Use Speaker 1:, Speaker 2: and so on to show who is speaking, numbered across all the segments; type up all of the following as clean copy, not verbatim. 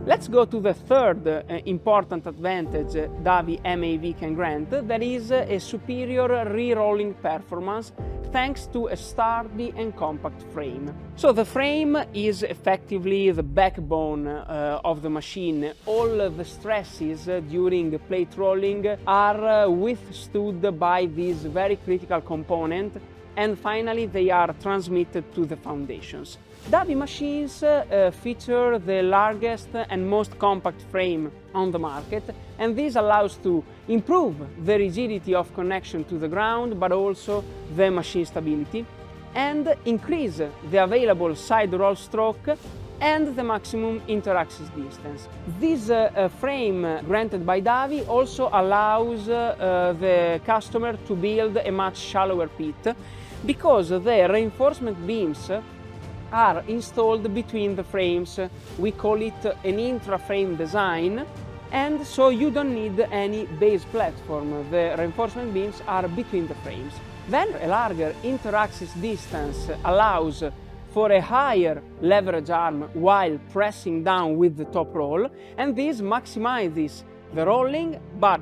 Speaker 1: Let's go to the third important advantage Davi MAV can grant, that is a superior re-rolling performance thanks to a sturdy and compact frame. So the frame is effectively the backbone of the machine. All the stresses during plate rolling are withstood by this very critical component, and finally they are transmitted to the foundations. Davi machines feature the largest and most compact frame on the market, and this allows to improve the rigidity of connection to the ground, but also the machine stability, and increase the available side roll stroke and the maximum inter-axis distance. This frame granted by Davi also allows the customer to build a much shallower pit, because the reinforcement beams are installed between the frames. We call it an intra-frame design, and so you don't need any base platform. The reinforcement beams are between the frames. Then a larger inter-axis distance allows for a higher leverage arm while pressing down with the top roll, and this maximizes the rolling, but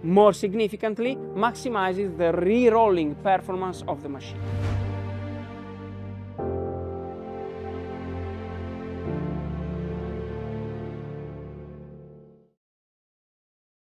Speaker 1: more significantly maximizes the re-rolling performance of the machine.